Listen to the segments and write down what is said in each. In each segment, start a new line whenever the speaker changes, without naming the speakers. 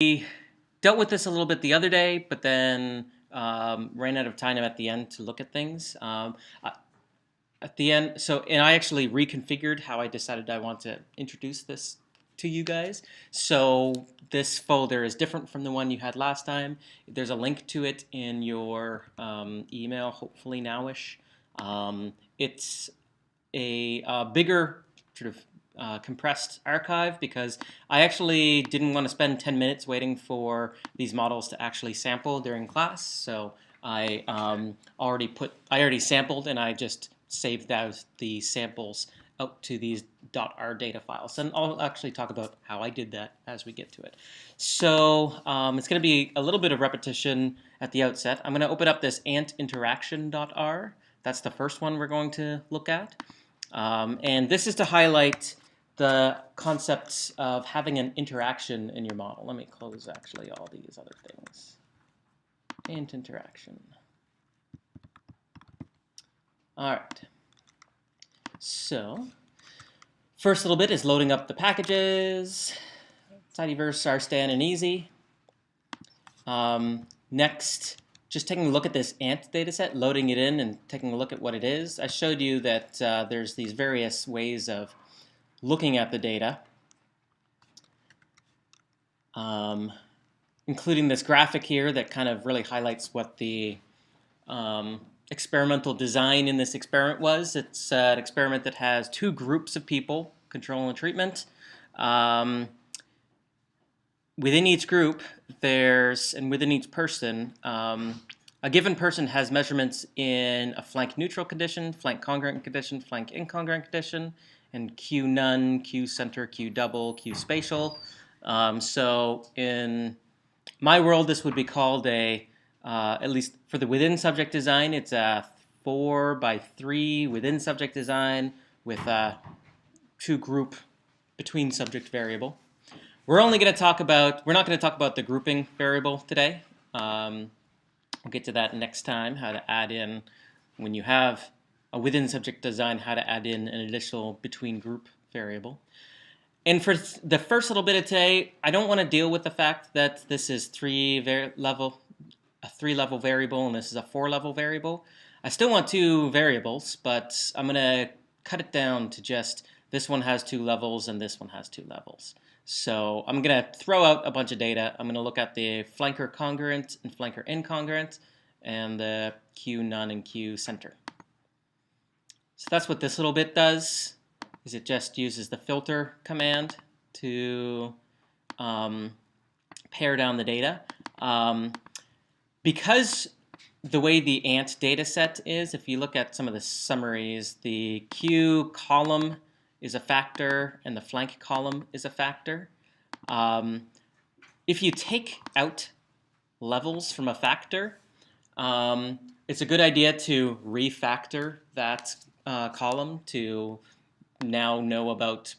We dealt with this a little bit the other day, but then ran out of time at the end to look at things. At the end, and I actually reconfigured how I decided I want to introduce this to you guys. So this folder is different from the one you had last time. There's a link to it in your email, hopefully nowish. It's a bigger sort of compressed archive because I actually didn't want to spend 10 minutes waiting for these models to actually sample during class. So I already sampled and I just saved out the samples out to these .r data files. And I'll actually talk about how I did that as we get to it. So it's going to be a little bit of repetition at the outset. I'm going to open up this ant interaction.r. That's the first one we're going to look at. And this is to highlight the concepts of having an interaction in your model. Let me close actually all these other things. Ant interaction. All right. So first little bit is loading up the packages. Tidyverse, rstan, and easy. Next, just taking a look at this ant dataset, loading it in and taking a look at what it is. I showed you that there's these various ways of looking at the data, including this graphic here that kind of really highlights what the experimental design in this experiment was. It's an experiment that has two groups of people, control and treatment. Within each group, and within each person, a given person has measurements in a flank neutral condition, flank congruent condition, flank incongruent condition, and Q none, Q center, Q double, Q spatial. So in my world, this would be called at least for the within subject design, it's a 4x3 within subject design with a two group between subject variable. We're not going to talk about the grouping variable today. We'll get to that next time, how to add in, when you have a within subject design, how to add in an additional between group variable. And for the first little bit of today, I don't want to deal with the fact that this is a 3-level variable and this is a 4-level variable. I still want 2 variables, but I'm going to cut it down to just this one has 2 levels and this one has 2 levels. So I'm going to throw out a bunch of data. I'm going to look at the flanker congruent and flanker incongruent and the Q none and Q center. So that's what this little bit does, is it just uses the filter command to pare down the data. Because the way the ant data set is, if you look at some of the summaries, the Q column is a factor and the flank column is a factor. If you take out levels from a factor, it's a good idea to refactor that column to now know about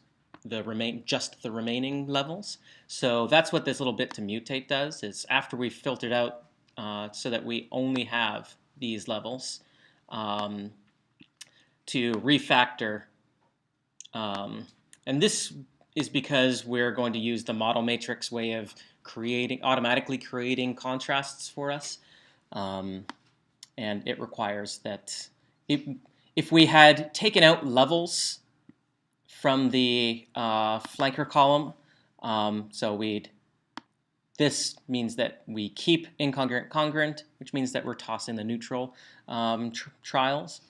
just the remaining levels. So that's what this little bit to mutate does, is after we've filtered out so that we only have these levels, to refactor. And this is because we're going to use the model matrix way of automatically creating contrasts for us. And it requires that if we had taken out levels from the flanker column, this means that we keep incongruent congruent, which means that we're tossing the neutral trials.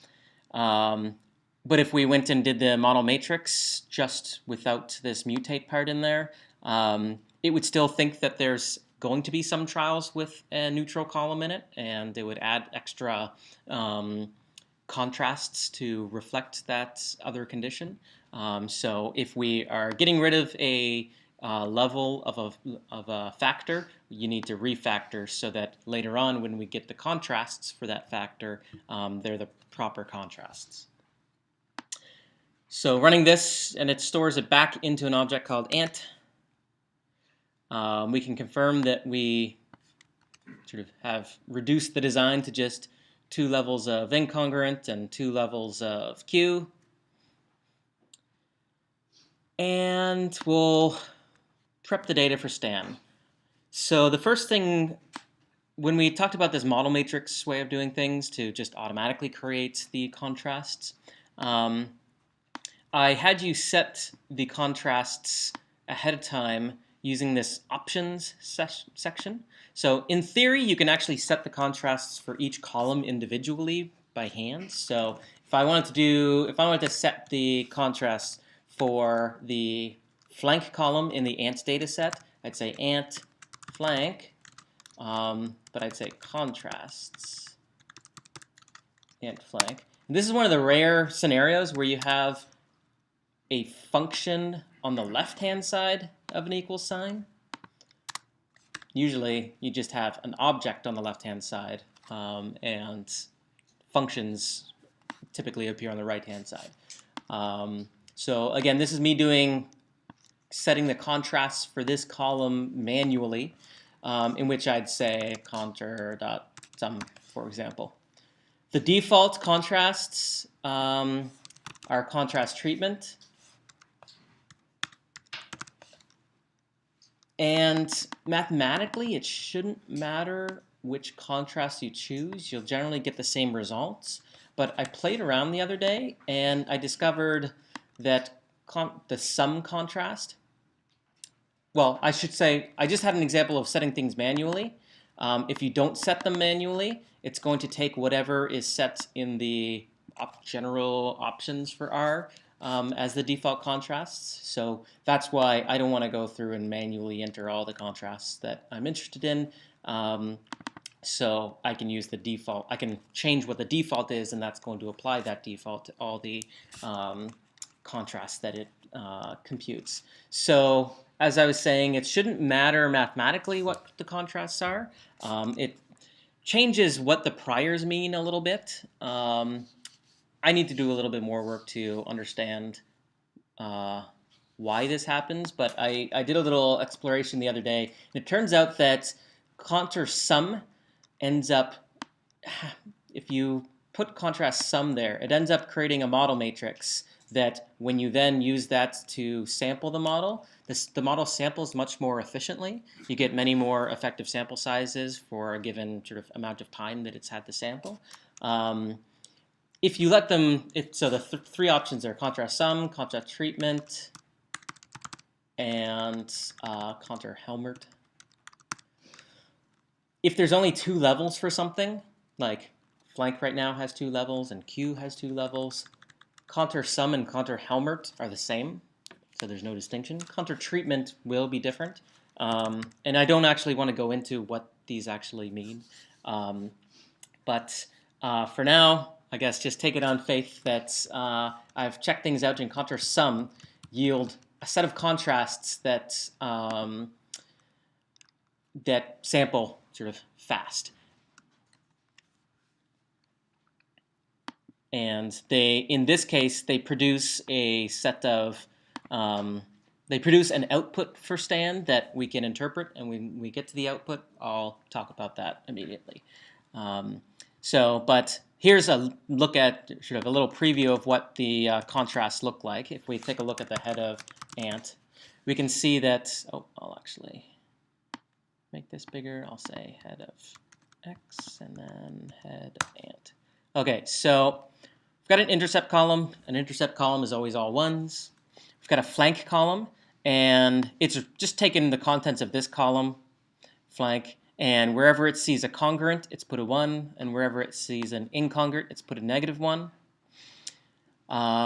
But if we went and did the model matrix just without this mutate part in there, it would still think that there's going to be some trials with a neutral column in it, and it would add extra contrasts to reflect that other condition. So if we are getting rid of a level of a factor, you need to refactor so that later on when we get the contrasts for that factor, they're the proper contrasts. So running this, and it stores it back into an object called ant. We can confirm that we sort of have reduced the design to just 2 levels of incongruent and 2 levels of Q. And we'll prep the data for Stan. So the first thing, when we talked about this model matrix way of doing things to just automatically create the contrasts, I had you set the contrasts ahead of time using this options section. So in theory, you can actually set the contrasts for each column individually by hand. So if I wanted to set the contrast for the flank column in the ant data set, I'd say ant flank, but I'd say contrasts ant flank. And this is one of the rare scenarios where you have a function on the left-hand side of an equal sign. Usually, you just have an object on the left-hand side, and functions typically appear on the right-hand side. So again, this is me setting the contrasts for this column manually, in which I'd say contour.sum, for example. The default contrasts are contrast treatment. And mathematically, it shouldn't matter which contrast you choose. You'll generally get the same results. But I played around the other day, and I discovered that the sum contrast, well, I should say, I just had an example of setting things manually. If you don't set them manually, it's going to take whatever is set in the general options for R as the default contrasts. So that's why I don't want to go through and manually enter all the contrasts that I'm interested in. So I can use the default. I can change what the default is, and that's going to apply that default to all the contrasts that it computes. So as I was saying, it shouldn't matter mathematically what the contrasts are. It changes what the priors mean a little bit. I need to do a little bit more work to understand why this happens, but I did a little exploration the other day, and it turns out that contour sum ends up, if you put contrast sum there, it ends up creating a model matrix that when you then use that to sample the model, the model samples much more efficiently. You get many more effective sample sizes for a given sort of amount of time that it's had to sample. If you let them, so the three options are contrast sum, contrast treatment, and contour Helmert. If there's only two levels for something, like flank right now has two levels and Q has two levels, contour sum and contour Helmert are the same, so there's no distinction. Contour treatment will be different, and I don't actually want to go into what these actually mean. But for now, I guess just take it on faith that I've checked things out, and contour sum yield a set of contrasts that that sample sort of fast. And in this case, they produce a set of, they produce an output for Stan that we can interpret, and when we get to the output, I'll talk about that immediately. But here's a look at sort of a little preview of what the contrasts look like. If we take a look at the head of ant, we can see that, I'll actually make this bigger. I'll say head of X and then head of ant. Okay, so we've got an intercept column. An intercept column is always all ones. We've got a flank column, and it's just taken the contents of this column, flank, and wherever it sees a congruent, it's put a 1, and wherever it sees an incongruent, it's put a -1.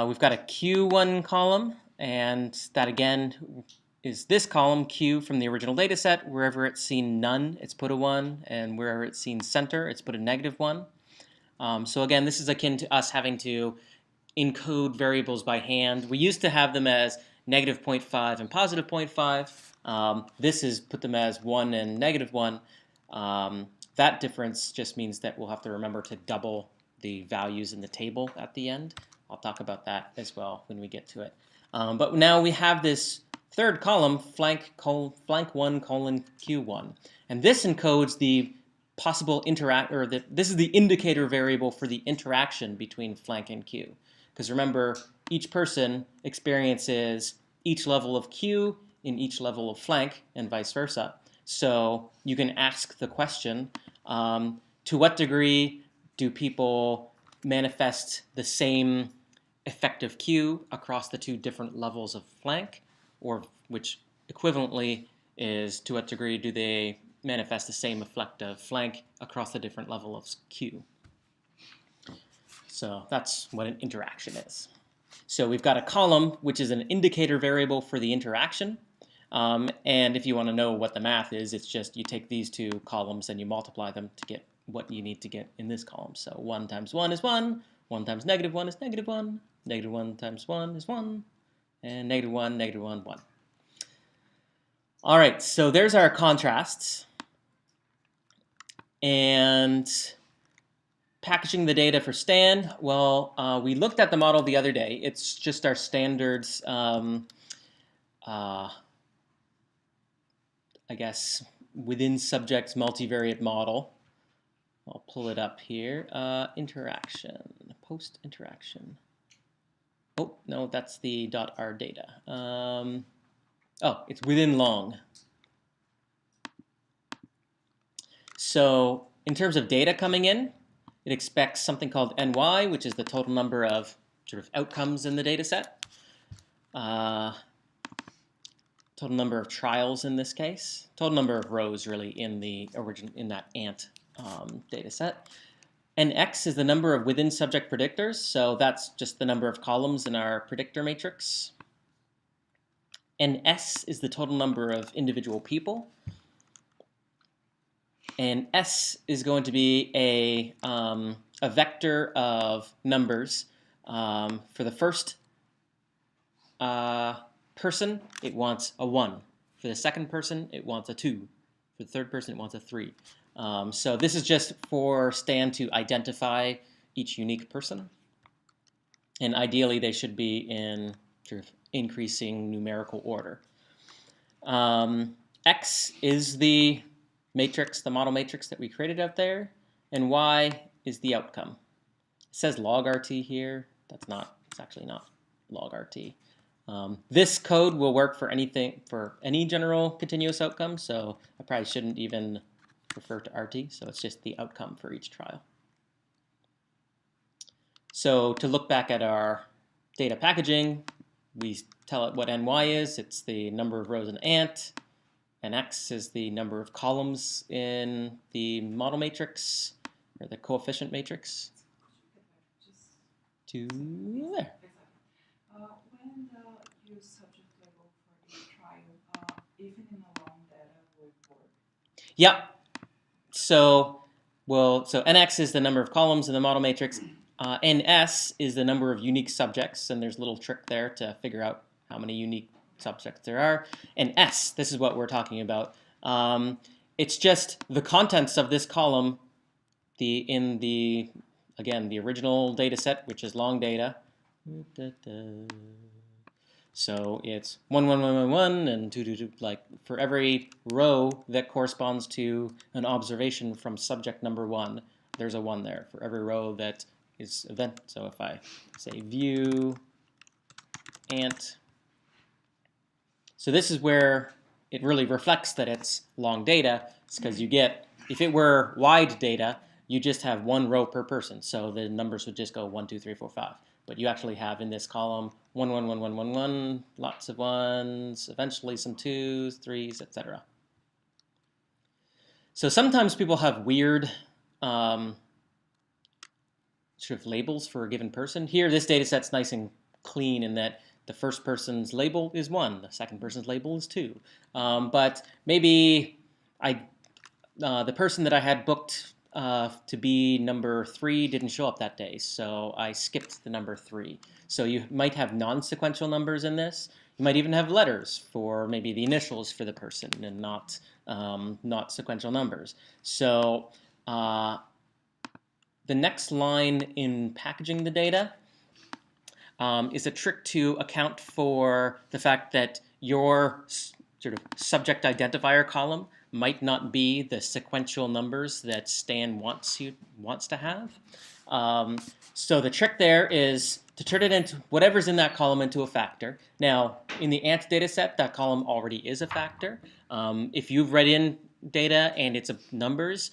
We've got a Q1 column, and that again is this column, Q, from the original data set. Wherever it's seen none, it's put a 1, and wherever it's seen center, it's put a -1. So again, this is akin to us having to encode variables by hand. We used to have them as -0.5 and +0.5. This is put them as 1 and -1. That difference just means that we'll have to remember to double the values in the table at the end. I'll talk about that as well when we get to it. But now we have this third column, flank 1 colon Q1. And this encodes the possible this is the indicator variable for the interaction between flank and Q. Because remember, each person experiences each level of Q in each level of flank and vice versa. So you can ask the question, to what degree do people manifest the same effective Q across the two different levels of flank, or which equivalently is to what degree do they manifest the same effective flank across the different level of Q. So that's what an interaction is. So we've got a column, which is an indicator variable for the interaction. And if you want to know what the math is, it's just you take these two columns and you multiply them to get what you need to get in this column. So 1 times 1 is 1, 1 times -1 is -1, -1 times 1 is 1, and -1, -1, 1. All right, so there's our contrasts. And packaging the data for Stan, well, we looked at the model the other day. It's just our standards, I guess, within subjects multivariate model. I'll pull it up here. Interaction, post-interaction. Oh, no, that's the .r data. Oh, it's within long. So in terms of data coming in, it expects something called NY, which is the total number of sort of outcomes in the data set. Total number of trials in this case. Total number of rows really in the in that ant data set. And X is the number of within subject predictors. So that's just the number of columns in our predictor matrix. And S is the total number of individual people. And S is going to be a vector of numbers. For the first person, it wants a 1. For the second person, it wants a 2. For the third person, it wants a 3. So this is just for Stan to identify each unique person. And ideally, they should be in sort of increasing numerical order. X is the matrix, the model matrix that we created out there, and Y is the outcome. It says log RT here. That's not, it's actually not log RT. This code will work for anything, for any general continuous outcome, so I probably shouldn't even refer to RT, so it's just the outcome for each trial. So to look back at our data packaging, we tell it what NY is. It's the number of rows in ant. And X is the number of columns in the model matrix, or the coefficient matrix. To there.
When you use subject label for each trial, even in a long data will work?
Yep. So NX is the number of columns in the model matrix. NS is the number of unique subjects, and there's a little trick there to figure out how many unique subjects there are. And S, this is what we're talking about. It's just the contents of this column in the original data set, which is long data. So it's 1, 1, 1, 1, 1, and 2, 2, 2, like for every row that corresponds to an observation from subject number 1, there's a 1 there for every row that is event. So if I say view ant, so this is where it really reflects that it's long data. It's because you get, if it were wide data, you just have 1 row per person. So the numbers would just go 1, 2, 3, 4, 5. But you actually have in this column 1, 1, 1, 1, 1, 1, lots of 1s, eventually some 2s, 3s, etc. So sometimes people have weird sort of labels for a given person. Here, this data set's nice and clean in that the first person's label is 1, the second person's label is 2. But maybe the person that I had booked to be number 3 didn't show up that day, so I skipped the number 3. So you might have non-sequential numbers in this. You might even have letters for maybe the initials for the person and not sequential numbers. So the next line in packaging the data is a trick to account for the fact that your sort of subject identifier column might not be the sequential numbers that Stan wants to have. So the trick there is to turn it into whatever's in that column into a factor. Now, in the ant data set, that column already is a factor. If you've read in data and it's numbers,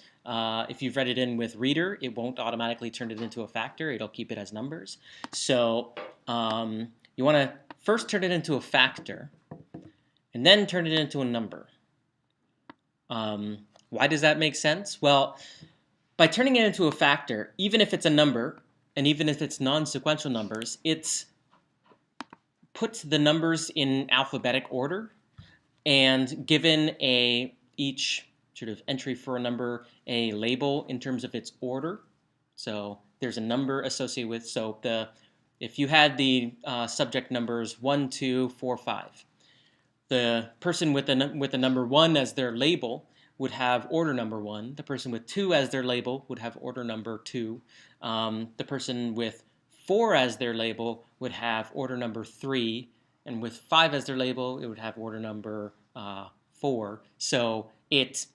if you've read it in with reader, it won't automatically turn it into a factor. It'll keep it as numbers. So you want to first turn it into a factor and then turn it into a number. Why does that make sense? Well, by turning it into a factor, even if it's a number, and even if it's non-sequential numbers, it puts the numbers in alphabetic order, and given each sort of entry for a number a label in terms of its order. So there's a number associated with, so if you had the subject numbers 1, 2, 4, 5, the person with the number 1 as their label would have order number 1. The person with 2 as their label would have order number 2. The person with 4 as their label would have order number 3. And with 5 as their label, it would have order number 4. So it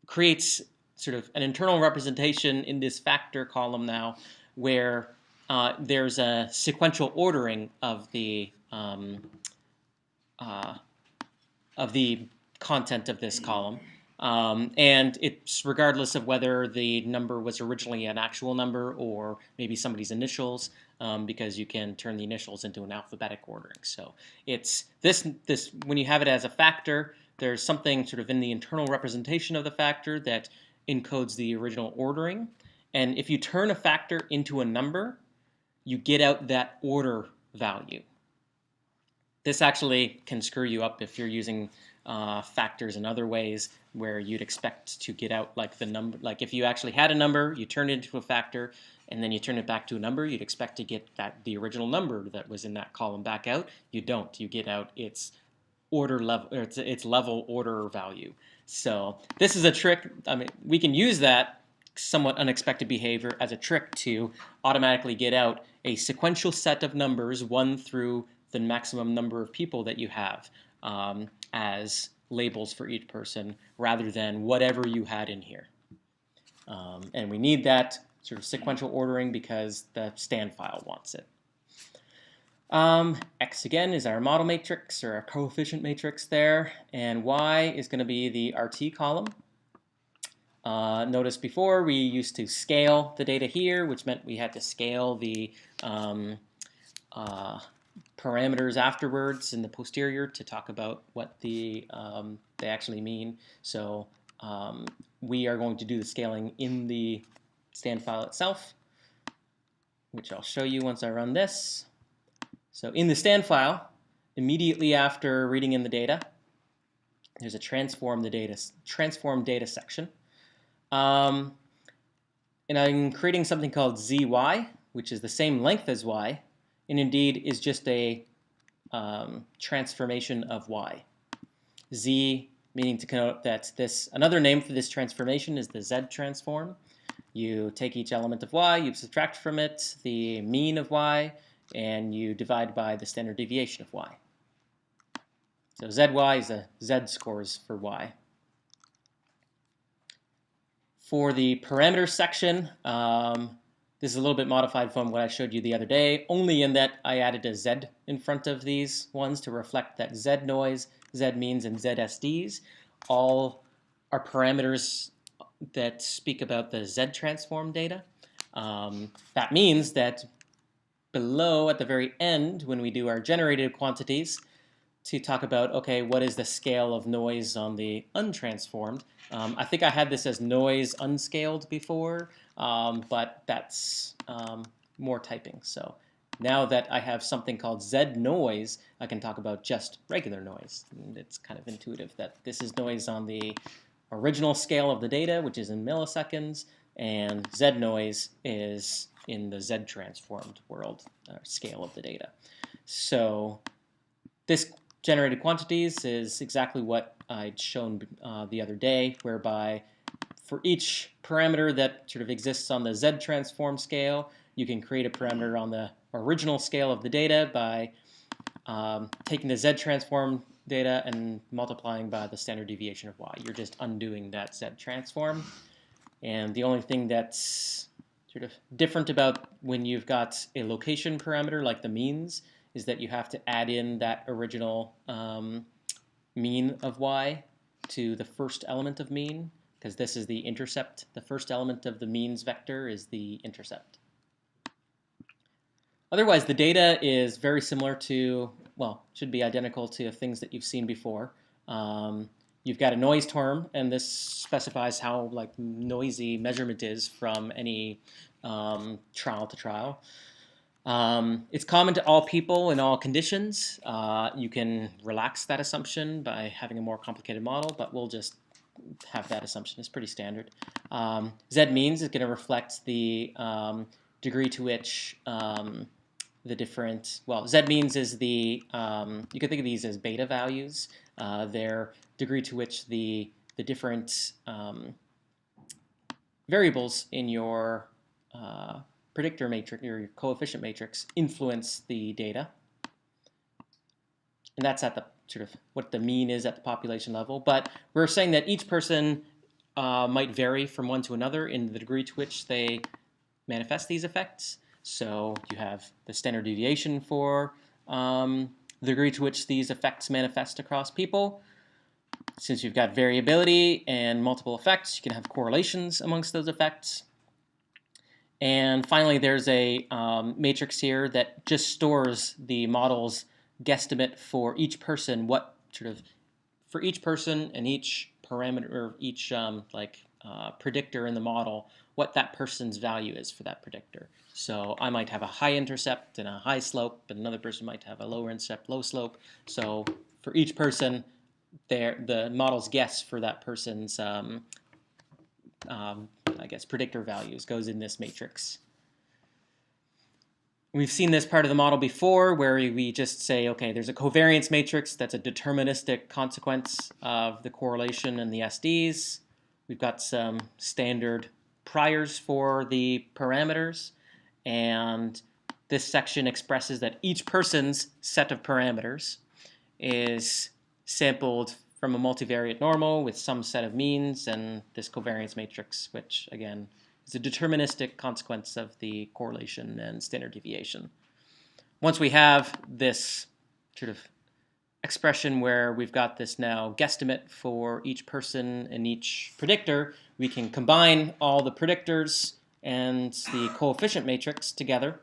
creates sort of an internal representation in this factor column now where there's a sequential ordering of the content of this column. And it's regardless of whether the number was originally an actual number or maybe somebody's initials, because you can turn the initials into an alphabetic ordering. So it's this when you have it as a factor, there's something sort of in the internal representation of the factor that encodes the original ordering. And if you turn a factor into a number, you get out that order value. This actually can screw you up if you're using factors in other ways where you'd expect to get out like the number. Like if you actually had a number, you turn it into a factor, and then you turn it back to a number, you'd expect to get the original number that was in that column back out. You don't. You get out its order level, or its level order value. So this is a trick. I mean, we can use that somewhat unexpected behavior as a trick to automatically get out a sequential set of numbers 1 through the maximum number of people that you have as labels for each person, rather than whatever you had in here. And we need that sort of sequential ordering because the stand file wants it. X again is our model matrix, or our coefficient matrix there, and Y is going to be the RT column. Notice before we used to scale the data here, which meant we had to scale the parameters afterwards in the posterior to talk about what they actually mean. So we are going to do the scaling in the stand file itself, which I'll show you once I run this. So in the stand file, immediately after reading in the data, there's a transform data section. And I'm creating something called zy, which is the same length as y, and indeed is just a transformation of y. Z meaning to connote that another name for this transformation is the Z transform. You take each element of y, you subtract from it the mean of y, and you divide by the standard deviation of y. So zy is the Z scores for y. For the parameter section, this is a little bit modified from what I showed you the other day, only in that I added a Z in front of these ones to reflect that Z noise, Z means, and ZSDs all are parameters that speak about the Z transform data. That means that below, at the very end, when we do our generated quantities, to talk about, okay, what is the scale of noise on the untransformed? I think I had this as noise unscaled before, but that's more typing. So now that I have something called Z noise, I can talk about just regular noise. And it's kind of intuitive that this is noise on the original scale of the data, which is in milliseconds, and Z noise is in the Z transformed world scale of the data. So this generated quantities is exactly what I'd shown the other day, whereby for each parameter that sort of exists on the Z transform scale, you can create a parameter on the original scale of the data by taking the Z transform data and multiplying by the standard deviation of y. You're just undoing that Z transform. And the only thing that's sort of different about when you've got a location parameter like the means is that you have to add in that original mean of y to the first element of mean, because this is the intercept. The first element of the means vector is the intercept. Otherwise, the data is very similar to, well, should be identical to things that you've seen before. You've got a noise term, and this specifies how like noisy measurement is from any trial to trial. It's common to all people in all conditions. You can relax that assumption by having a more complicated model, but we'll just have that assumption. It's pretty standard. Z means is going to reflect the degree to which the different, well, Z means is the, you can think of these as beta values. They're degree to which the different variables in your predictor matrix, your coefficient matrix, influence the data. And that's at the sort of what the mean is at the population level. But we're saying that each person might vary from one to another in the degree to which they manifest these effects. So you have the standard deviation for the degree to which these effects manifest across people. Since you've got variability and multiple effects, you can have correlations amongst those effects. And finally, there's a matrix here that just stores the model's guesstimate for each person, what sort of, for each person and each parameter, or each predictor in the model, what that person's value is for that predictor. So I might have a high intercept and a high slope, but another person might have a lower intercept, low slope. So for each person, the model's guess for that person's, I guess, predictor values goes in this matrix. We've seen this part of the model before where we just say, okay, there's a covariance matrix that's a deterministic consequence of the correlation and the SDs. We've got some standard priors for the parameters, and this section expresses that each person's set of parameters is sampled from a multivariate normal with some set of means and this covariance matrix, which again is a deterministic consequence of the correlation and standard deviation. Once we have this sort of expression where we've got this now guesstimate for each person and each predictor, we can combine all the predictors and the coefficient matrix together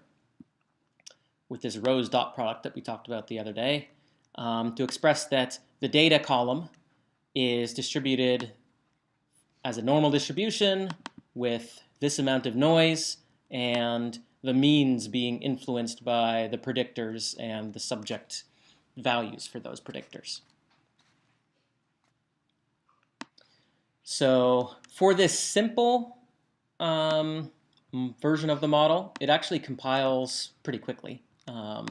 with this rows dot product that we talked about the other day to express that the data column is distributed as a normal distribution with this amount of noise and the means being influenced by the predictors and the subject values for those predictors. So for this simple version of the model, it actually compiles pretty quickly. Or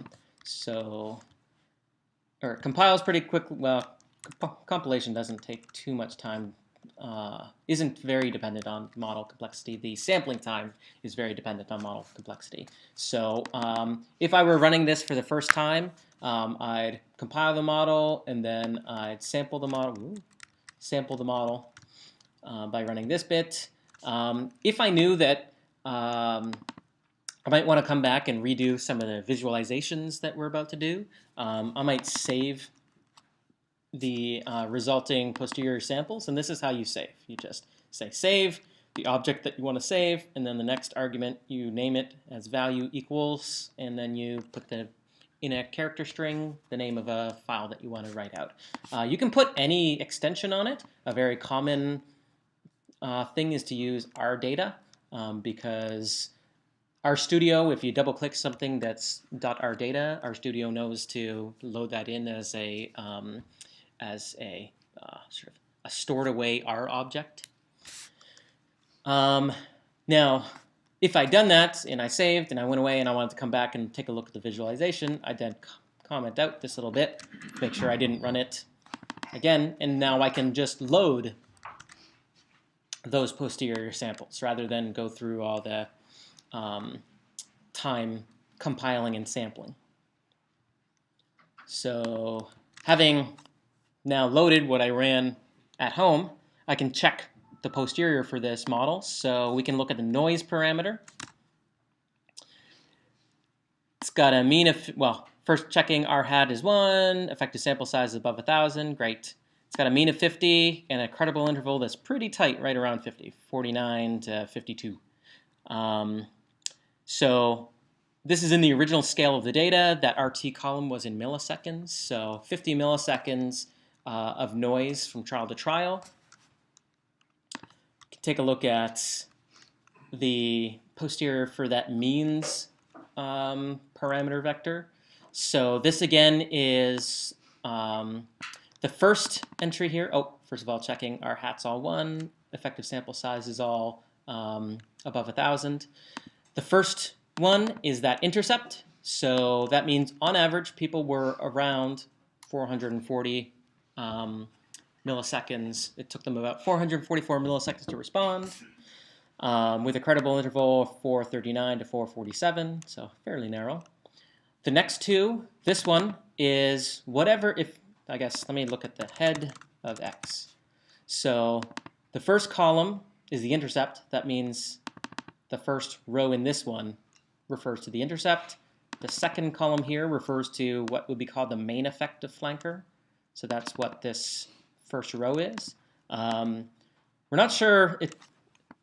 it compiles pretty quickly. Well, compilation doesn't take too much time. Isn't very dependent on model complexity. The sampling time is very dependent on model complexity. So if I were running this for the first time, I'd compile the model and then I'd sample the model. By running this bit. If I knew that I might want to come back and redo some of the visualizations that we're about to do, I might save the resulting posterior samples, and this is how you save. You just say save the object that you want to save, and then the next argument you name it as value equals, and then you put in a character string the name of a file that you want to write out. You can put any extension on it. A very common thing is to use RData because RStudio, if you double-click something that's .RData, RStudio knows to load that in as a sort of a stored-away R object. Now, if I'd done that and I saved and I went away and I wanted to come back and take a look at the visualization, I'd then comment out this little bit, make sure I didn't run it again, and now I can just load those posterior samples rather than go through all the time compiling and sampling. So having now loaded what I ran at home, I can check the posterior for this model. So we can look at the noise parameter. got a mean of, well, first checking R hat is 1, effective sample size is above 1,000, great. It's got a mean of 50 and a credible interval that's pretty tight, right around 50, 49 to 52. So this is in the original scale of the data. That RT column was in milliseconds, so 50 milliseconds of noise from trial to trial. Take a look at the posterior for that means parameter vector. So this again is the first entry here. Oh, first of all, checking our hat's all 1. Effective sample size is all above 1,000. The first one is that intercept. So that means on average people were around 440 milliseconds. It took them about 444 milliseconds to respond. With a credible interval of 439 to 447, so fairly narrow. The next two, this one is whatever, if, I guess, let me look at the head of X. So the first column is the intercept. That means the first row in this one refers to the intercept. The second column here refers to what would be called the main effective flanker. So that's what this first row is. We're not sure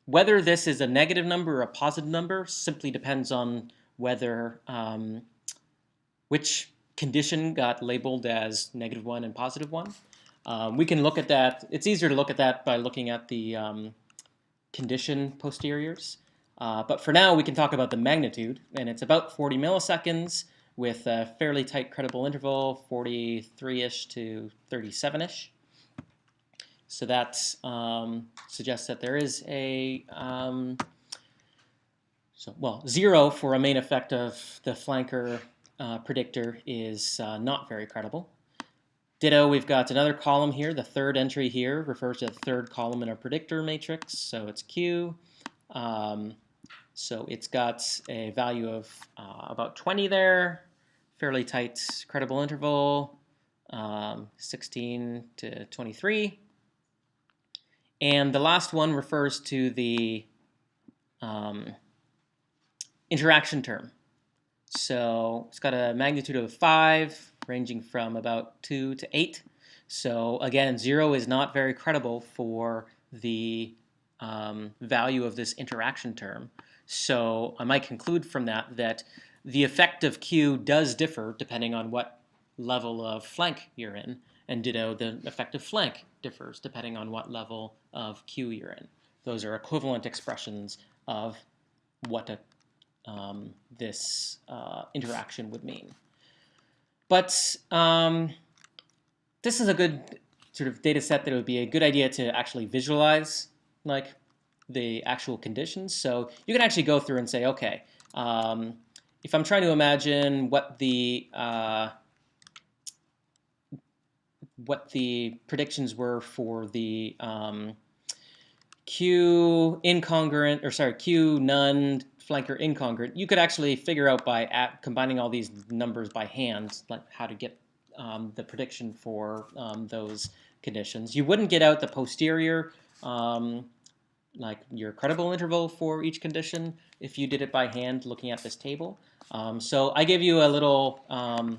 whether this is a negative number or a positive number. Simply depends on whether which condition got labeled as -1 and +1. We can look at that. It's easier to look at that by looking at the condition posteriors. But for now, we can talk about the magnitude, and it's about 40 milliseconds with a fairly tight credible interval, 43-ish to 37-ish. So that suggests that there is a, 0 for a main effect of the flanker predictor is not very credible. Ditto, we've got another column here. The third entry here refers to the third column in our predictor matrix, so it's Q. So it's got a value of about 20 there, fairly tight credible interval, 16 to 23. And the last one refers to the interaction term. So it's got a magnitude of 5, ranging from about 2 to 8. So again, 0 is not very credible for the value of this interaction term. So I might conclude from that that the effect of Q does differ depending on what level of flank you're in, and ditto, the effect of flank differs depending on what level of Q you're in. Those are equivalent expressions of what this interaction would mean. But this is a good sort of data set that it would be a good idea to actually visualize like the actual conditions. So you can actually go through and say, okay, if I'm trying to imagine what the predictions were for the Q incongruent, or sorry, Q none flanker incongruent, you could actually figure out by combining all these numbers by hand, like how to get the prediction for those conditions. You wouldn't get out the posterior, like your credible interval for each condition if you did it by hand looking at this table. So I give you a little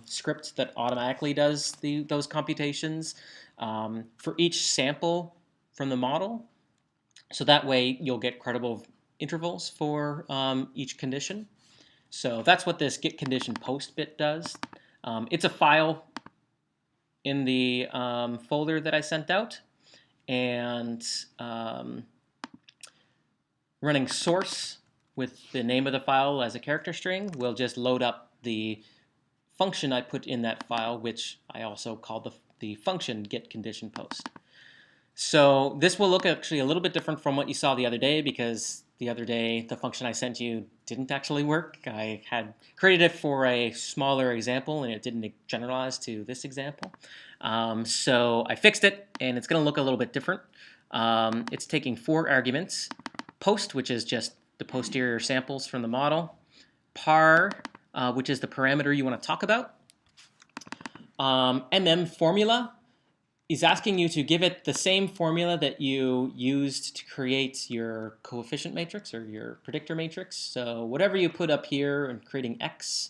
script that automatically does those computations for each sample from the model. So that way you'll get credible intervals for each condition. So that's what this get condition post bit does. It's a file in the folder that I sent out, and running source with the name of the file as a character string will just load up the function I put in that file, which I also called the function get condition post. So this will look actually a little bit different from what you saw the other day, because the other day the function I sent you didn't actually work. I had created it for a smaller example and it didn't generalize to this example. So I fixed it and it's going to look a little bit different. It's taking 4 arguments. Post, which is just the posterior samples from the model. Par, which is the parameter you want to talk about. formula is asking you to give it the same formula that you used to create your coefficient matrix or your predictor matrix. So whatever you put up here in creating X,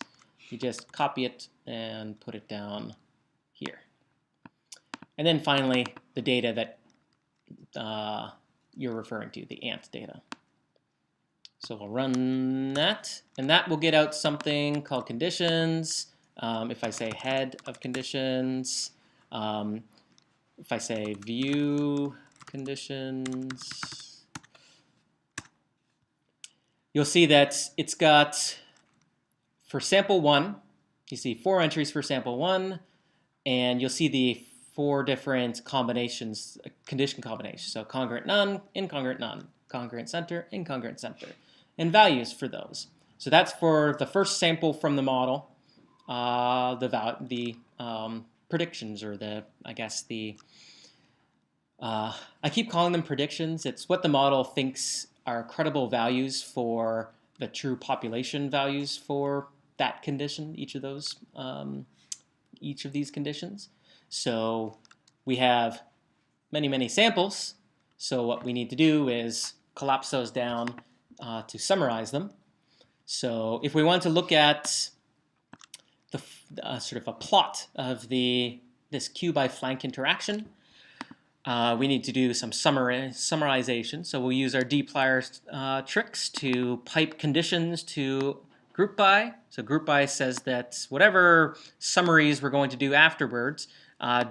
you just copy it and put it down here. And then finally, the data that you're referring to, the ant data. So we'll run that, and that will get out something called conditions. If I say head of conditions, if I say view conditions, you'll see that it's got, for sample 1, you see 4 entries for sample 1, and you'll see the 4 different combinations, condition combinations. So congruent none, congruent center, incongruent center, and values for those. So that's for the first sample from the model, the predictions, or I keep calling them predictions. It's what the model thinks are credible values for the true population values for that condition, each of these conditions. So we have many, many samples. So what we need to do is collapse those down to summarize them. So if we want to look at the sort of a plot of this Q by flank interaction, we need to do some summarization. So we'll use our dplyr tricks to pipe conditions to group by. So group by says that whatever summaries we're going to do afterwards,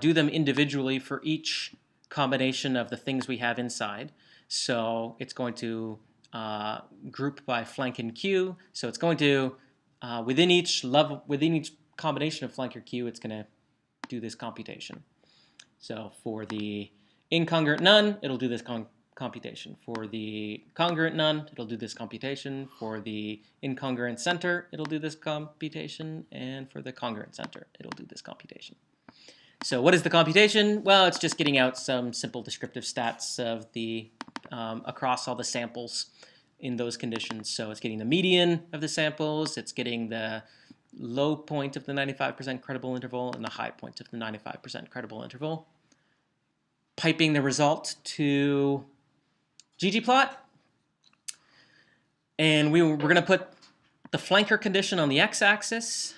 do them individually for each combination of the things we have inside. So it's going to group by flank and Q. So it's going to, within each combination of flank or Q, it's going to do this computation. So for the incongruent none, it'll do this computation. For the congruent none, it'll do this computation. For the incongruent center, it'll do this computation. And for the congruent center, it'll do this computation. So what is the computation? Well, it's just getting out some simple descriptive stats of the across all the samples in those conditions. So it's getting the median of the samples, it's getting the low point of the 95% credible interval and the high point of the 95% credible interval. Piping the result to ggplot. And we're going to put the flanker condition on the x-axis,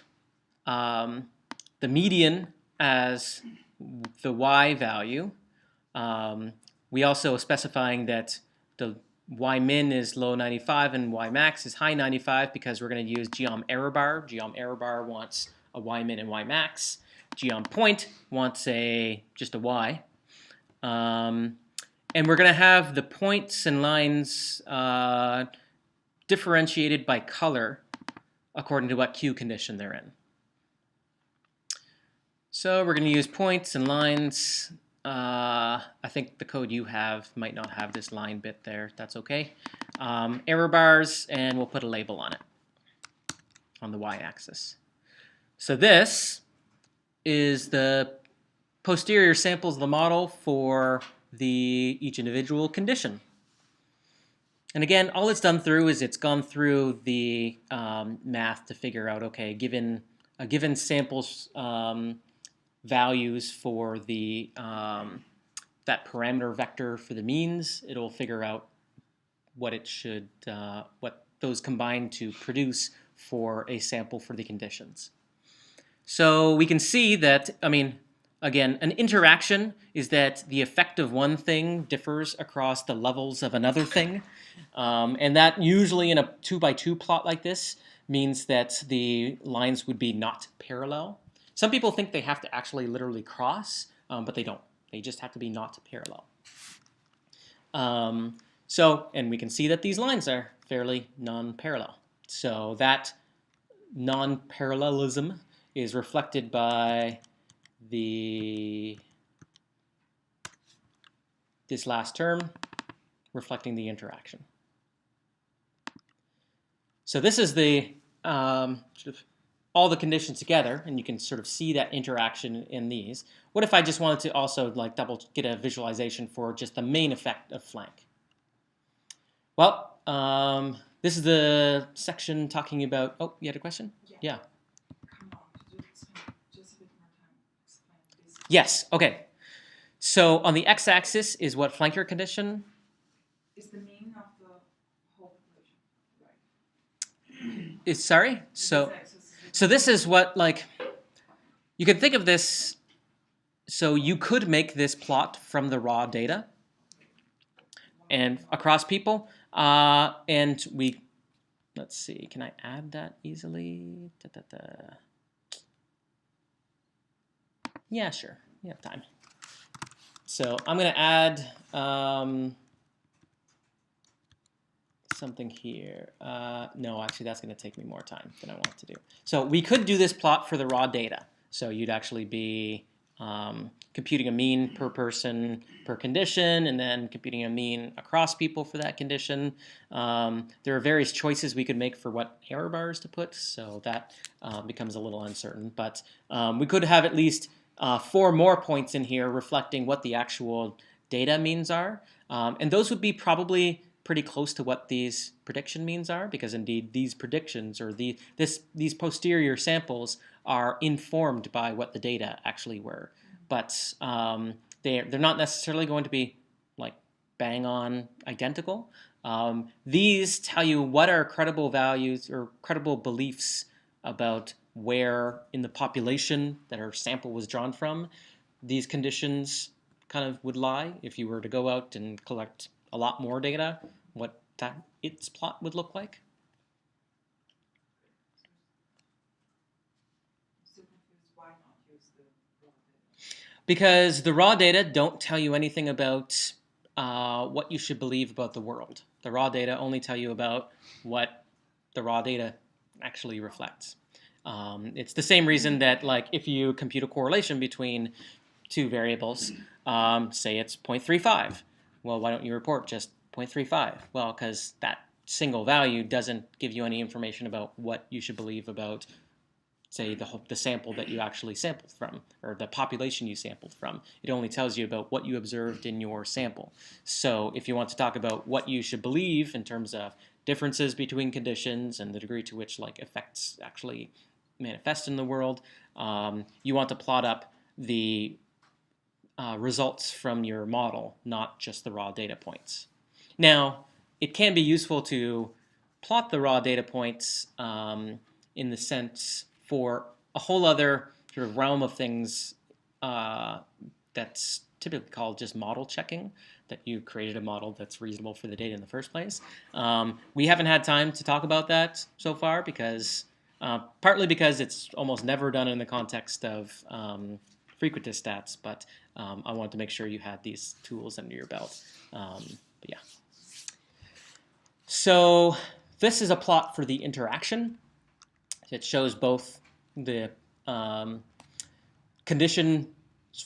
the median as the y value. We also specifying that the y min is low 95 and y max is high 95 because we're going to use geom error bar. Geom error bar wants a y min and y max. Geom point wants just a y. And we're going to have the points and lines differentiated by color according to what Q condition they're in. So we're going to use points and lines. I think the code you have might not have this line bit there. That's okay. Error bars, and we'll put a label on it on the y-axis. So this is the posterior samples of the model for each individual condition. And again, all it's done through is it's gone through the math to figure out, okay, given samples values for that parameter vector for the means, it'll figure out what those combine to produce for a sample for the conditions. So we can see that, again, an interaction is that the effect of one thing differs across the levels of another thing. And that usually in a 2x2 plot like this means that the lines would be not parallel. Some people think they have to actually literally cross, but they don't. They just have to be not parallel. And we can see that these lines are fairly non-parallel. So that non-parallelism is reflected by this last term, reflecting the interaction. So this is the all the conditions together, and you can sort of see that interaction in these. What if I just wanted to also get a visualization for just the main effect of flank? Well, this is the section talking about. Oh, you had a question? Yeah.
Come on, could you spend just a bit more time explaining this?
Yes. Okay. So on the x-axis is what flanker condition?
Is the mean of the whole population, right?
Sorry.
This
So.
axis is
So this is what, like, you can think of this, so you could make this plot from the raw data and across people, and we, let's see, can I add that easily? Yeah, sure, we have time. So I'm going to add something here. No, actually, that's going to take me more time than I want to do. So we could do this plot for the raw data. So you'd actually be computing a mean per person per condition, and then computing a mean across people for that condition. There are various choices we could make for what error bars to put, so that becomes a little uncertain. But we could have at least 4 more points in here reflecting what the actual data means are. And those would be probably pretty close to what these prediction means are, because indeed these predictions or these posterior samples are informed by what the data actually were. But they're not necessarily going to be like bang on identical. These tell you what are credible values or credible beliefs about where in the population that our sample was drawn from these conditions kind of would lie. If you were to go out and collect a lot more data, what its plot would look like.
So confused, why not use the raw data?
Because the raw data don't tell you anything about what you should believe about the world. The raw data only tell you about what the raw data actually reflects. It's the same reason that, like, if you compute a correlation between 2 variables, say it's 0.35, well, why don't you report just 0.35? Well, because that single value doesn't give you any information about what you should believe about, say, the sample that you actually sampled from, or the population you sampled from. It only tells you about what you observed in your sample. So if you want to talk about what you should believe in terms of differences between conditions and the degree to which, like, effects actually manifest in the world, you want to plot up the results from your model, not just the raw data points. Now, it can be useful to plot the raw data points in the sense for a whole other sort of realm of things that's typically called just model checking, that you created a model that's reasonable for the data in the first place. We haven't had time to talk about that so far because partly because it's almost never done in the context of frequentist stats, but I wanted to make sure you had these tools under your belt. But yeah. So this is a plot for the interaction. It shows both the condition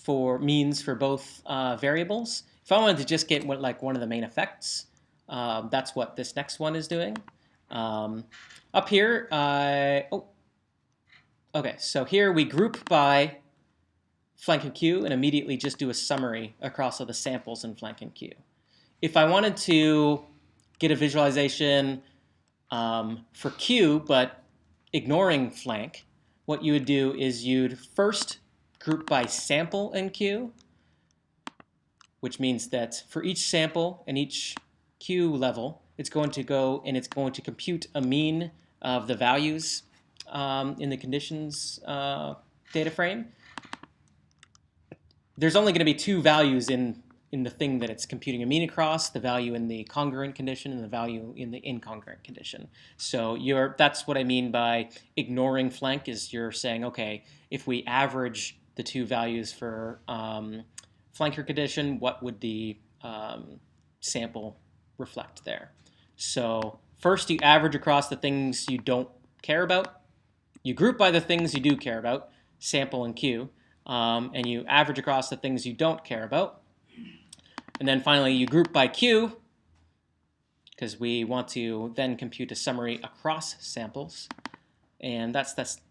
for means for both variables. If I wanted to just get like one of the main effects, that's what this next one is doing. Up here, okay, so here we group by flank and Q and immediately just do a summary across all the samples in flank and Q. If I wanted to get a visualization for Q, but ignoring flank, what you would do is you'd first group by sample in Q, which means that for each sample and each Q level, it's going to go and it's going to compute a mean of the values in the conditions data frame. There's only going to be 2 values in the thing that it's computing a mean across, the value in the congruent condition and the value in the incongruent condition. So that's what I mean by ignoring flank, is you're saying, okay, if we average the 2 values for flanker condition, what would the sample reflect there? So first you average across the things you don't care about. You group by the things you do care about, sample and Q, and you average across the things you don't care about. And then finally you group by Q, because we want to then compute a summary across samples. And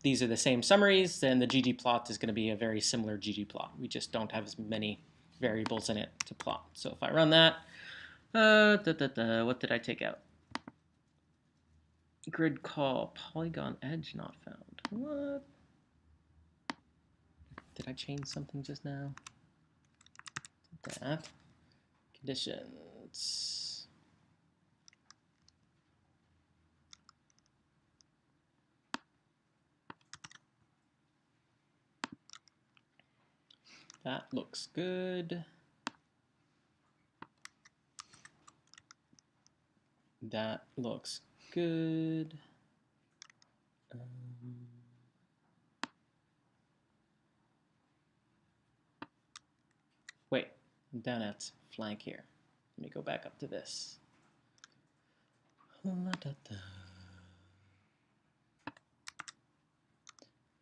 these are the same summaries, and the ggplot is going to be a very similar ggplot. We just don't have as many variables in it to plot. So if I run that, what did I take out? Grid call, polygon edge not found. What? Did I change something just now? That. Conditions. that looks good. That looks good. Wait, I'm down at flank here. Let me go back up to this.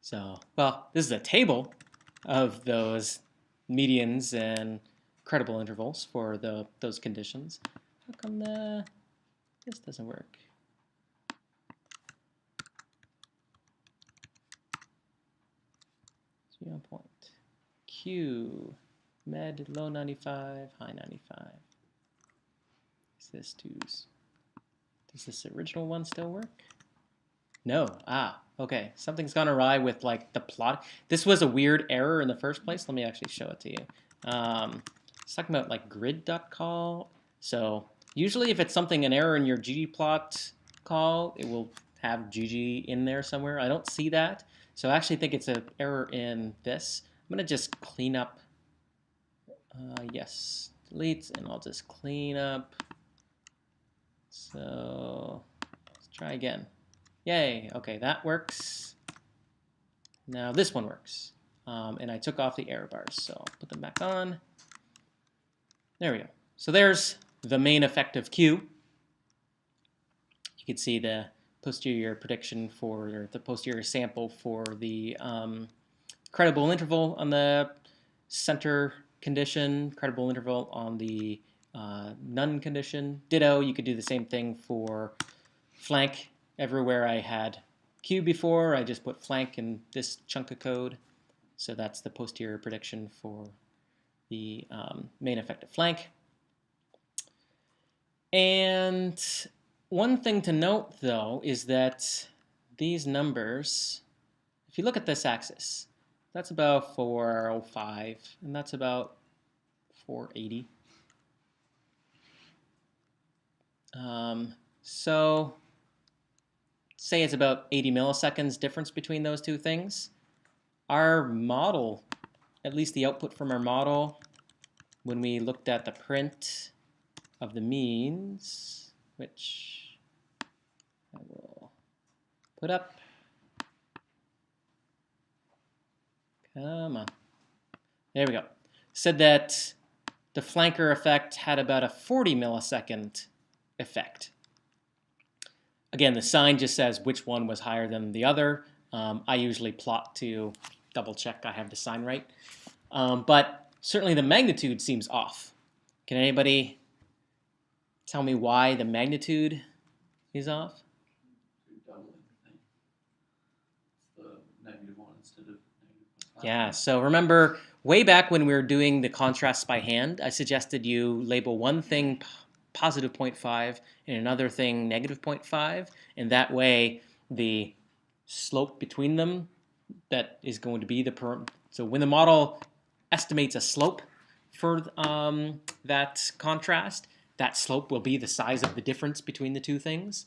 So, well, this is a table of those medians and credible intervals for those conditions. How come this doesn't work? On point. Q, med low 95, high 95. Is this twos? Does this original one still work? No. Ah, okay. Something's gone awry with like the plot. This was a weird error in the first place. Let me actually show it to you. It's talking about like grid.call. So usually if it's something, an error in your ggplot call, it will have gg in there somewhere. I don't see that. So I actually think it's an error in this. I'm going to just clean up. Yes, delete, and I'll just clean up. So let's try again. Yay, okay, that works. Now this one works. And I took off the error bars, so I'll put them back on. There we go. So there's the main effect of Q. You can see the posterior prediction for, or the posterior sample for the credible interval on the center condition, credible interval on the none condition. Ditto, you could do the same thing for flank. Everywhere I had Q before, I just put flank in this chunk of code. So that's the posterior prediction for the main effective flank. And one thing to note, though, is that these numbers, if you look at this axis, that's about 405, and that's about 480. So say it's about 80 milliseconds difference between those two things. Our model, at least the output from our model, when we looked at the print of the means, which I will put up. Come on. There we go. Said that the flanker effect had about a 40 millisecond effect. Again, the sign just says which one was higher than the other. I usually plot to double check I have the sign right. But certainly the magnitude seems off. Can anybody tell me why the magnitude is off? Yeah, so remember way back when we were doing the contrasts by hand, I suggested you label one thing positive 0.5 and another thing negative 0.5, and that way the slope between them that is going to be the so when the model estimates a slope for that contrast, that slope will be the size of the difference between the two things.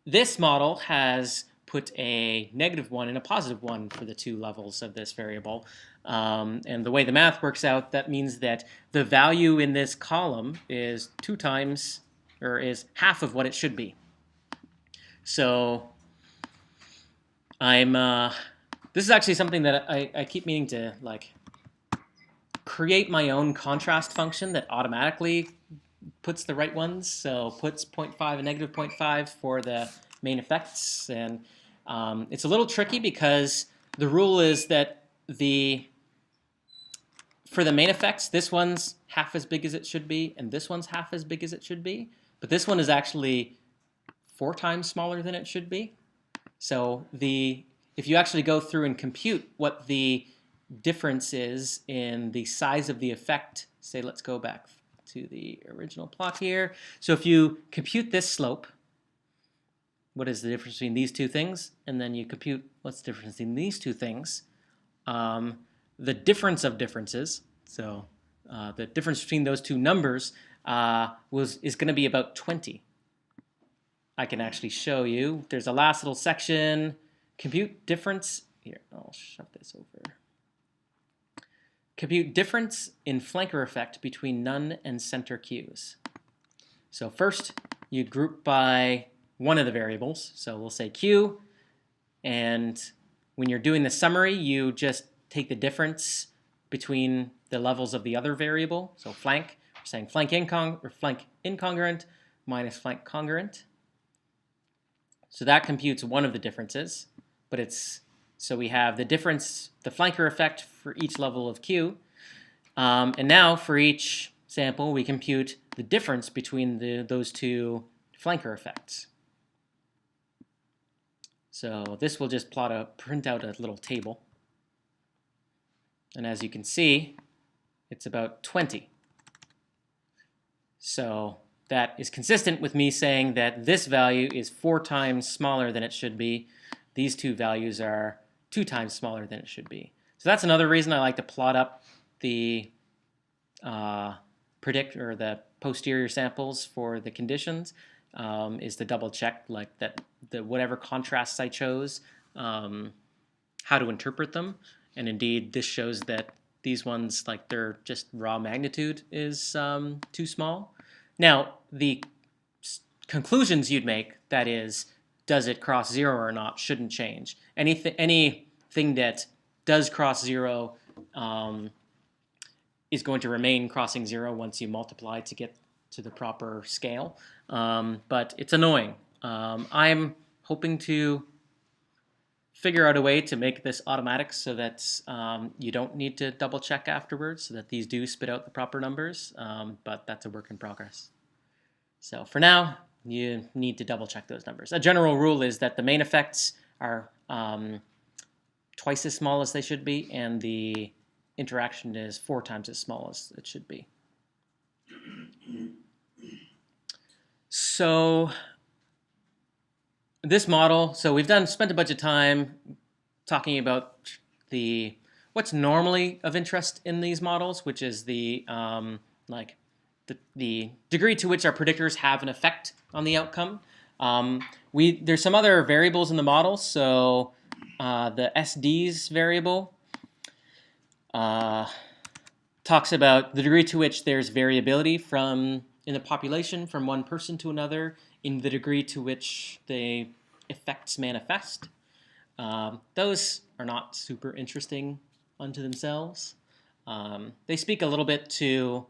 This model has put a -1 and a +1 for the two levels of this variable. And the way the math works out, that means that the value in this column is 2 times, or is half of what it should be. So this is actually something that I keep meaning to like create my own contrast function that automatically puts the right ones. So puts 0.5 and -0.5 for the main effects. And it's a little tricky because the rule is that for the main effects, this one's half as big as it should be, and this one's half as big as it should be. But this one is actually 4 times smaller than it should be. So if you actually go through and compute what the difference is in the size of the effect, say let's go back to the original plot here. So if you compute this slope, what is the difference between these two things? And then you compute what's the difference between these two things. The difference of differences, so the difference between those two numbers is going to be about 20. I can actually show you. There's a last little section, compute difference. Here, I'll shove this over. compute difference in flanker effect between none and center Qs. So first, you group by one of the variables. So we'll say Q, and when you're doing the summary, you just take the difference between the levels of the other variable. So flank, we're saying flank incongruent minus flank congruent. So that computes one of the differences, but so we have the difference, the flanker effect for each level of Q. And now for each sample, we compute the difference between those two flanker effects. So this will just print out a little table. And as you can see, it's about 20. So that is consistent with me saying that this value is 4 times smaller than it should be. These two values are 2 times smaller than it should be. So that's another reason I like to plot up the the posterior samples for the conditions, is to double check like that whatever contrasts I chose, how to interpret them. And indeed, this shows that these ones, like their just raw magnitude is too small. Now, the conclusions you'd make, that is, does it cross 0 or not, shouldn't change. Anything that does cross 0 is going to remain crossing 0 once you multiply to get to the proper scale. But it's annoying. I'm hoping to figure out a way to make this automatic so that you don't need to double check afterwards, so that these do spit out the proper numbers, but that's a work in progress. So for now, you need to double check those numbers. A general rule is that the main effects are twice as small as they should be, and the interaction is 4 times as small as it should be. So this model, so we've spent a bunch of time talking about what's normally of interest in these models, which is the degree to which our predictors have an effect on the outcome. There's some other variables in the model. So the SDs variable talks about the degree to which there's variability in the population from one person to another, in the degree to which the effects manifest. Those are not super interesting unto themselves. They speak a little bit to,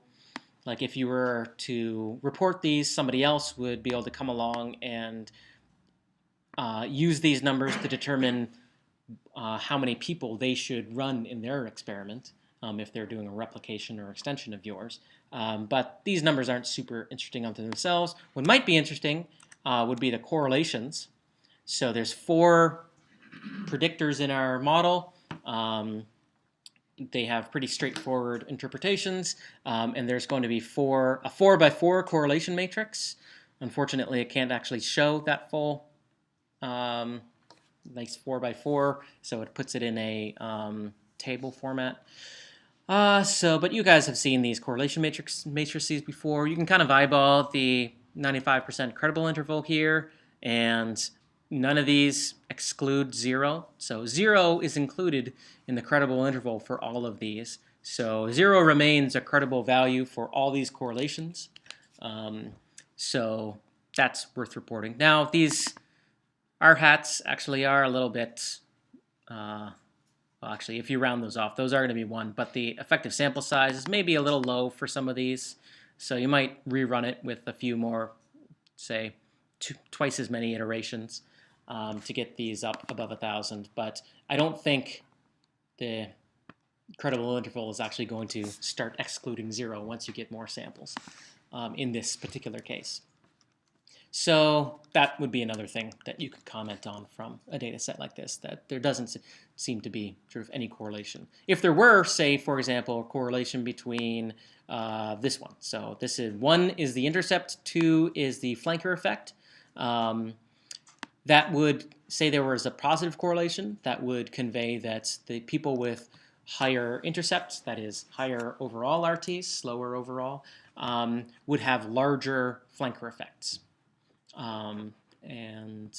like, if you were to report these, somebody else would be able to come along and use these numbers to determine how many people they should run in their experiment, if they're doing a replication or extension of yours. But these numbers aren't super interesting unto themselves. What might be interesting would be the correlations. So there's 4 predictors in our model. They have pretty straightforward interpretations, and there's going to be a 4x4 correlation matrix. Unfortunately, it can't actually show that full nice 4x4, so it puts it in a table format. But you guys have seen these correlation matrices before. You can kind of eyeball the 95% credible interval here, and none of these exclude 0. So 0 is included in the credible interval for all of these. So 0 remains a credible value for all these correlations. So that's worth reporting. Now, these R-hats actually are a little bit, well, actually, if you round those off, those are going to be 1, but the effective sample size is maybe a little low for some of these. So you might rerun it with a few more, say, twice as many iterations to get these up above 1,000. But I don't think the credible interval is actually going to start excluding 0 once you get more samples in this particular case. So that would be another thing that you could comment on from a data set like this, that there doesn't seem to be sort of any correlation. If there were, say, for example, a correlation between this one. So this is 1 is the intercept, 2 is the flanker effect. That would say there was a positive correlation. That would convey that the people with higher intercepts, that is higher overall RTs, slower overall, would have larger flanker effects. And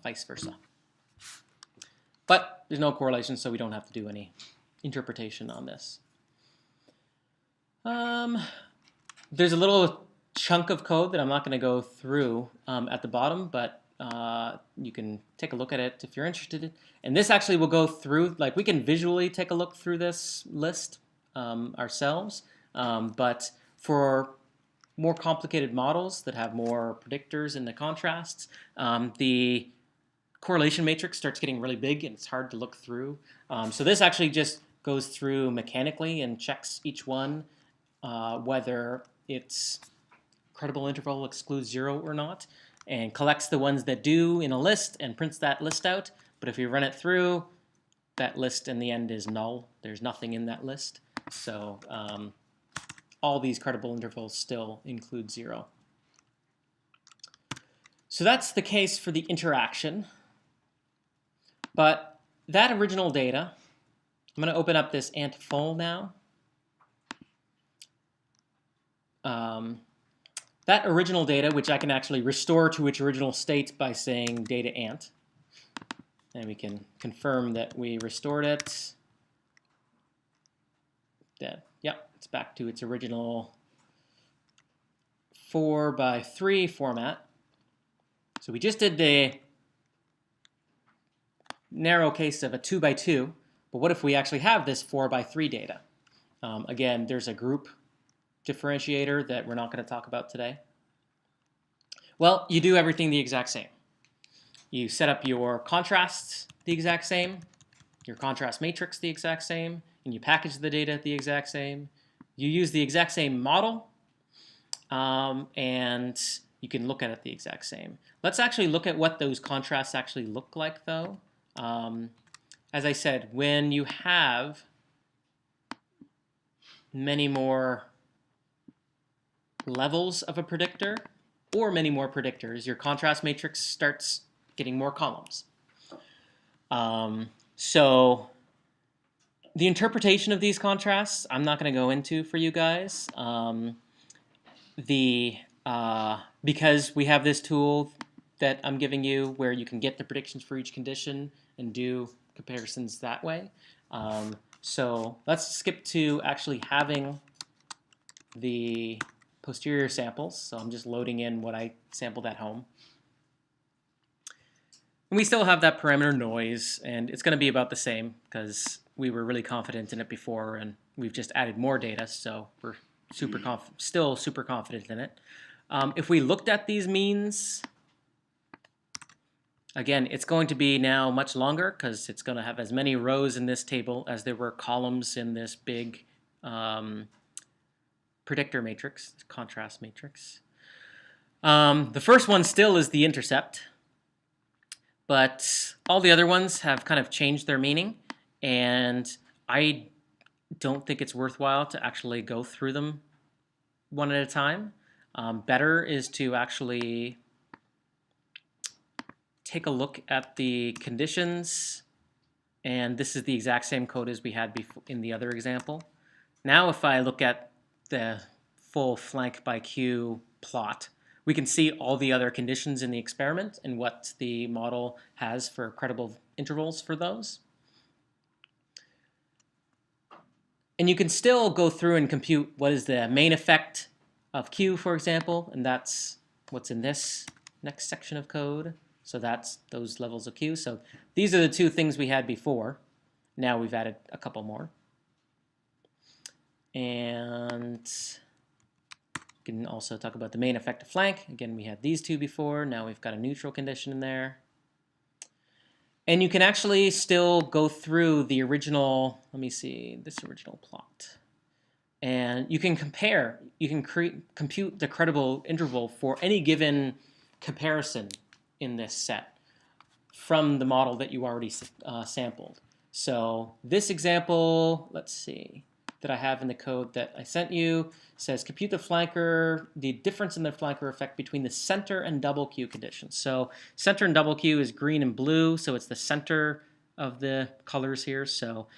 vice versa. But there's no correlation, so we don't have to do any interpretation on this. There's a little chunk of code that I'm not going to go through at the bottom, but you can take a look at it if you're interested. And this actually will go through, like we can visually take a look through this list ourselves, but for more complicated models that have more predictors in the contrasts, the correlation matrix starts getting really big and it's hard to look through. So this actually just goes through mechanically and checks each one whether its credible interval excludes 0 or not, and collects the ones that do in a list and prints that list out. But if you run it through, that list in the end is null. There's nothing in that list. So all these credible intervals still include 0. So that's the case for the interaction. But that original data, I'm going to open up this ant full now. That original data, which I can actually restore to its original state by saying data ant, and we can confirm that we restored it. Yep, it's back to its original 4x3 format. So we just did the narrow case of a 2x2, but what if we actually have this 4x3 data? Again, there's a group differentiator that we're not going to talk about today. Well, you do everything the exact same. You set up your contrasts the exact same, your contrast matrix the exact same, and you package the data the exact same. You use the exact same model, and you can look at it the exact same. Let's actually look at what those contrasts actually look like, though. As I said, when you have many more levels of a predictor or many more predictors, your contrast matrix starts getting more columns. So the interpretation of these contrasts, I'm not going to go into for you guys. Because we have this tool that I'm giving you where you can get the predictions for each condition and do comparisons that way. So let's skip to actually having the posterior samples. So I'm just loading in what I sampled at home. And we still have that parameter noise, and it's going to be about the same because we were really confident in it before, and we've just added more data, so we're still super confident in it. If we looked at these means, again, it's going to be now much longer because it's going to have as many rows in this table as there were columns in this big predictor matrix, contrast matrix. The first one still is the intercept, but all the other ones have kind of changed their meaning, and I don't think it's worthwhile to actually go through them one at a time. Better is to actually take a look at the conditions, and this is the exact same code as we had before in the other example. Now if I look at the full flank by Q plot, we can see all the other conditions in the experiment and what the model has for credible intervals for those. And you can still go through and compute what is the main effect of Q, for example, and that's what's in this next section of code. So that's those levels of Q. So these are the two things we had before. Now we've added a couple more. And we can also talk about the main effect of flank. Again, we had these two before. Now we've got a neutral condition in there. And you can actually still go through the original, let me see, this original plot. And you can compare, you can compute the credible interval for any given comparison in this set from the model that you already sampled. So this example, let's see, that I have in the code that I sent you says compute the flanker, the difference in the flanker effect between the center and double Q conditions. So center and double Q is green and blue, so it's the center of the colors here. So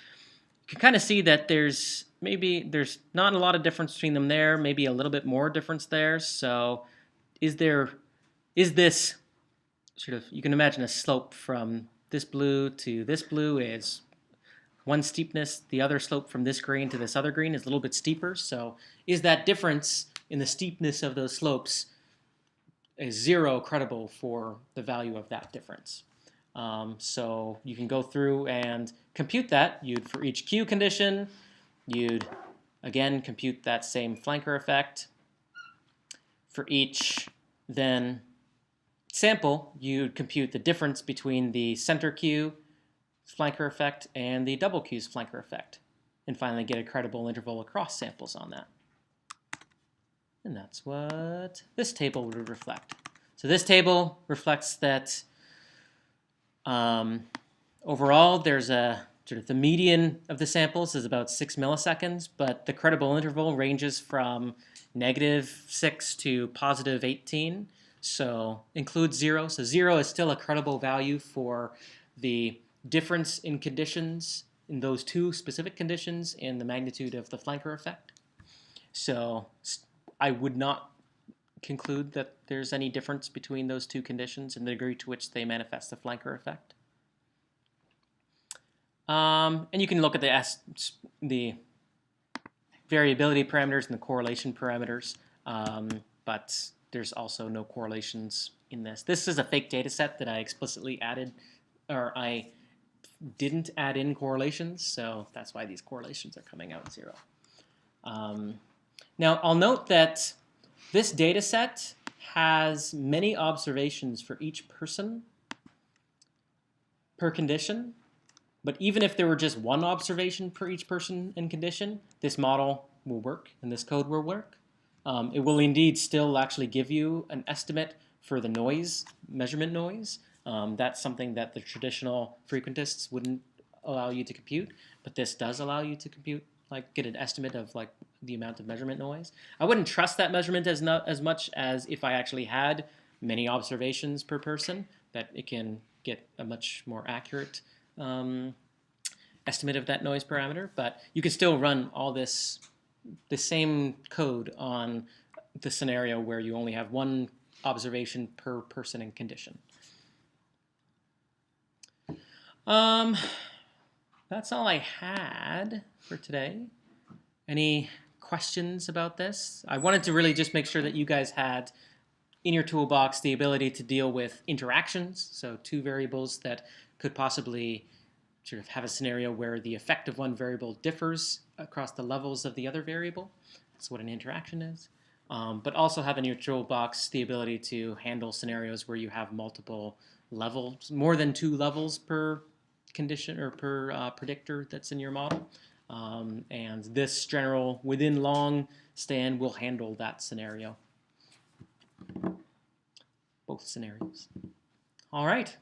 you can kind of see that there's not a lot of difference between them there, maybe a little bit more difference there. So is this sort of, you can imagine a slope from this blue to this blue is one steepness, the other slope from this green to this other green is a little bit steeper. So is that difference in the steepness of those slopes is 0 credible for the value of that difference? So you can go through and compute that. You'd, for each Q condition, you'd again compute that same flanker effect. For each then sample, you'd compute the difference between the center Q flanker effect and the double Q's flanker effect, and finally get a credible interval across samples on that. And that's what this table would reflect. So this table reflects that overall there's a sort of the median of the samples is about 6 milliseconds, but the credible interval ranges from -6 to +18. So includes 0. So 0 is still a credible value for the difference in conditions in those two specific conditions in the magnitude of the flanker effect. So I would not conclude that there's any difference between those two conditions in the degree to which they manifest the flanker effect. And you can look at the variability parameters and the correlation parameters, but there's also no correlations in this. This is a fake data set that I explicitly added, or I didn't add in correlations, so that's why these correlations are coming out 0. Now, I'll note that this data set has many observations for each person per condition, but even if there were just one observation per each person and condition, this model will work and this code will work. It will indeed still actually give you an estimate for the noise, measurement noise. That's something that the traditional frequentists wouldn't allow you to compute, but this does allow you to compute, like get an estimate of like the amount of measurement noise. I wouldn't trust that measurement as much as if I actually had many observations per person, that it can get a much more accurate estimate of that noise parameter. But you can still run all the same code on the scenario where you only have one observation per person and condition. That's all I had for today. Any questions about this? I wanted to really just make sure that you guys had in your toolbox the ability to deal with interactions, so two variables that could possibly sort of have a scenario where the effect of one variable differs across the levels of the other variable. That's what an interaction is. But also have in your toolbox the ability to handle scenarios where you have multiple levels, more than 2 levels per condition or per predictor that's in your model. And this general within long stand will handle that scenario. Both scenarios. All right.